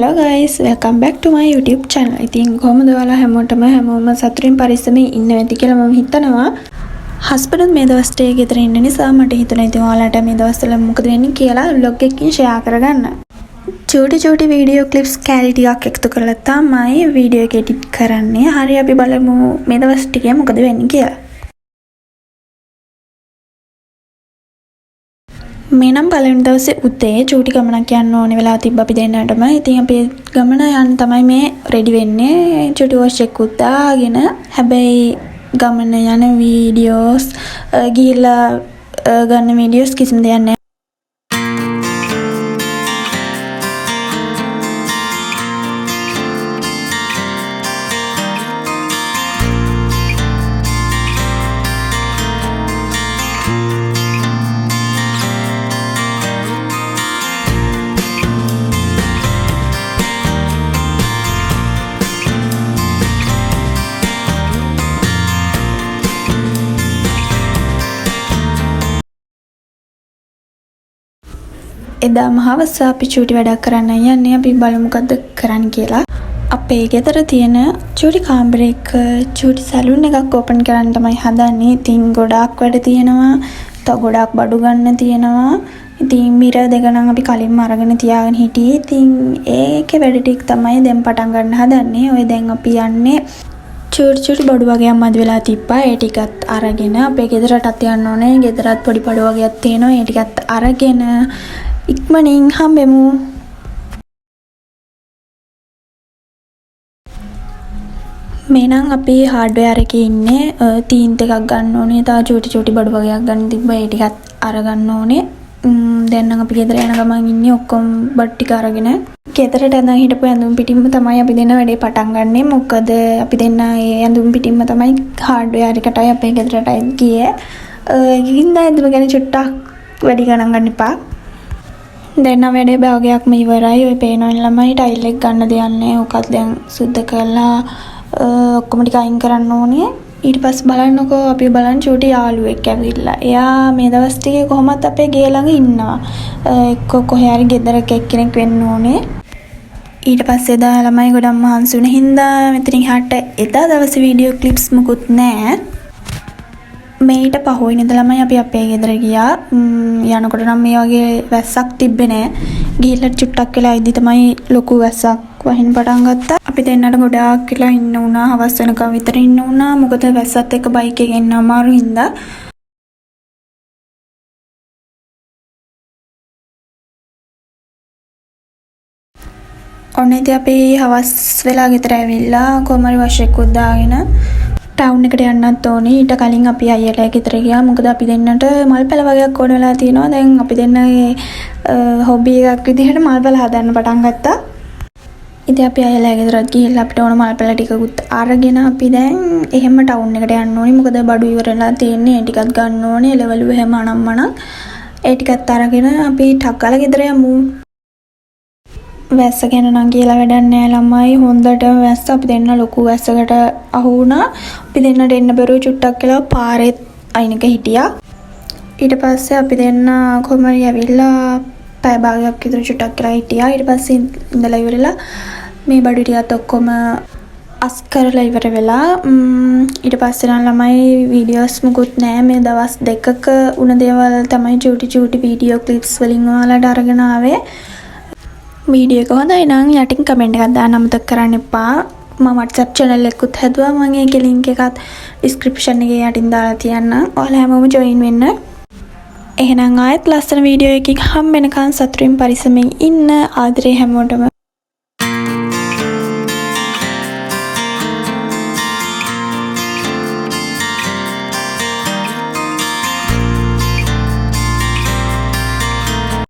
Hello guys, welcome back to my YouTube channel. ඉතින් කොහොමද ඔයාලා හැමෝම සතුටින් පරිස්සමෙන් ඉන්න ඇති කියලා මම හිතනවා. හස්බන්ඩ් මේ දවස්ට ගෙදර ඉන්න නිසා මට හිතුණා ඉතින් ඔයාලට මේ දවස්වල මොකද වෙන්නේ කියලා vlog එකකින් share කරගන්න. චූටි වීඩියෝ clips කැලි ටිකක් එකතු කරලා තමයි වීඩියෝ එක edit කරන්නේ. හරි අපි බලමු මේ දවස් ටිකේ මොකද වෙන්නේ කියලා. මේ නම් පළවෙනි දවසේ උදේ චූටි ගමනක් යන්න ඕනේ වෙලා තිබ්බ අපි දෙන්නටම. ඉතින් අපි ගමන යන්න තමයි මේ රෙඩි වෙන්නේ. චූටි වොච් එකකුත් දාගෙන. හැබැයි ගමන යන වීඩියෝස් ගිහිල්ලා ගන්න වීඩියෝස් කිසිම දෙයක් නැහැ. එදා මහවස අපි චූටි වැඩක් කරන්න යන්නේ. අපි බලමු මොකද්ද කරන්න කියලා. අපේ ගෙදර තියෙන චූටි කාමරයක චූටි සැලූන් එකක් ඕපන් කරන්න තමයි හදන්නේ. ඉතින් ගොඩාක් වැඩ තියෙනවා. තව ගොඩාක් බඩු ගන්න තියෙනවා. ඉතින් මිර දෙක නම් අපි කලින්ම අරගෙන තියාගෙන හිටියේ. ඉතින් ඒකේ වැඩ ටික තමයි දැන් පටන් ගන්න හදන්නේ. ඔය දැන් අපි යන්නේ චූටි බඩු වගේක් මදි වෙලා තිබ්බා. ඒ ටිකත් අරගෙන අපේ ගෙදරටත් යන්න ඕනේ. ගෙදරත් පොඩි බඩු වගේක් තියෙනවා. ඒ ටිකත් අරගෙන ඉක්මනින් හම්බෙමු. මේ නම් අපි හાર્ඩ්වෙයාර් එකේ ඉන්නේ. තීන්ත් එකක් ගන්න ඕනේ. තව චූටි බඩු වගේක් ගන්න තිබ්බා. ඒ ටිකත් අරගන්න ඕනේ. දැන් නම් අපි ගෙදර යන ගමන් ඉන්නේ ඔක්කොම බඩු ටික අරගෙන. ගෙදරට ඇඳන් හිටපු ඇඳුම් පිටින්ම තමයි අපි දෙන්න වැඩේ පටන් ගන්නෙ. මොකද අපි දෙන්න ඒ ඇඳුම් පිටින්ම තමයි හાર્ඩ්වෙයාර් එකටයි අපේ ගෙදරටයි ගියේ. ගිහින් ඇඳුම ගැන චුට්ටක් වැඩි ගණන් ගන්න එපා. දැන් නම් වැඩේ භාගයක්ම ඉවරයි. ඔය පේනවනේ ළමයි ටයිල් එක ගන්න දෙයක් නැහැ. ඔකත් දැන් සුද්ධ කරලා ඔක්කොම ටික අයින් කරන්න ඕනේ. ඊට පස්සේ බලන්නකෝ අපි බලන් චූටි යාළුවෙක් ඇවිල්ලා. එයා මේ දවස් ටිකේ කොහොමත් අපේ ගේ ළඟ ඉන්නවා. එක්ක කොහේ හරි ගෙදරක එක්කෙනෙක් වෙන්න ඕනේ. ඊට පස්සේ එදා ළමයි ගොඩක් මහන්සි වුණ හින්දා මෙතනින් එහාට එදා දවසේ වීඩියෝ ක්ලිප්ස් මුකුත් නැහැ. මේට පහුවෙන ඉඳලමයි අපි අපේ ගෙදර ගියා. යනකොට නම් මේ වගේ වැස්සක් තිබ්බේ නෑ. ගිහිල්ලා චුට්ටක් වෙලා ඉදි තමයි ලොකු වැස්සක් වහින්න පටන් ගත්තා. අපි දෙන්නට ගොඩාක් වෙලා ඉන්න උනා. හවස් වෙනකම් විතර ඉන්න උනා. මොකද වැස්සත් එක්ක බයික් එකේ එන්න අමාරු හින්දා. ඔන්න ඉතින් අපි හවස් වෙලා ගෙදර ඇවිල්ලා කොමරි වොච් එකකුත් දාගෙන ටවුන් එකට යන්නත් ඕනේ. ඊට කලින් අපි අයියලා ගෙදර ගියා. මොකද අපි දෙන්නට මල් පැල වගේක් ඕන වෙලා තියෙනවා. දැන් අපි දෙන්නගේ හොබි එකක් විදිහට මල් පැල හදන්න පටන් ගත්තා. ඉතින් අපි අයියලා ගෙදරට ගිහිල්ලා අපිට ඕන මල් පැල ටිකකුත් අරගෙන අපි දැන් එහෙම ටවුන් එකට යන්න ඕනේ. මොකද බඩු ඉවරලා තියෙන්නේ. ඒ ටිකත් ගන්න ඕනේ. එළවලු එහෙම අනම්මනම් ඒ ටිකත් අරගෙන අපි ටක් ගාලා ගෙදර යමු. වැස්ස ගැන නම් කියලා වැඩක් නෑ ළමයි. හොඳටම වැස්ස. අපි දෙන්න ලොකු වැස්සකට අහු වුණා. අපි දෙන්නට එන්න බැරුව චුට්ටක් කියලා පාරෙත් අයිනක හිටියා. ඊට පස්සේ අපි දෙන්න කොහමරි ඇවිල්ලා පැය භාගයක් විතර චුට්ටක් කියලා හිටියා. ඊට පස්සේ ඉඳලා ඉවරලා මේ බඩු ටිකත් ඔක්කොම අස් කරලා ඉවර වෙලා ඊට පස්සේ නම් ළමයි වීඩියෝස් මුකුත් නෑ. මේ දවස් දෙකක උන දේවල් තමයි චූටි වීඩියෝ ක්ලිප්ස් වලින් ඔයාලට අරගෙන ආවේ. වීඩියෝ එක හොඳයි නම් යටින් කමෙන්ට් එකක් දාන්න අමතක කරන්න එපා. මම WhatsApp channel එකකුත් හැදුවා. මම ඒකේ link එකත් description එකේ යටින් දාලා තියන්නම්. ඔයාලා හැමෝම join වෙන්න. එහෙනම් ආයෙත් ලස්සන වීඩියෝ එකකින් හම්බ වෙනකන් සතුටින් පරිස්සමෙන් ඉන්න. ආදරේ හැමෝටම.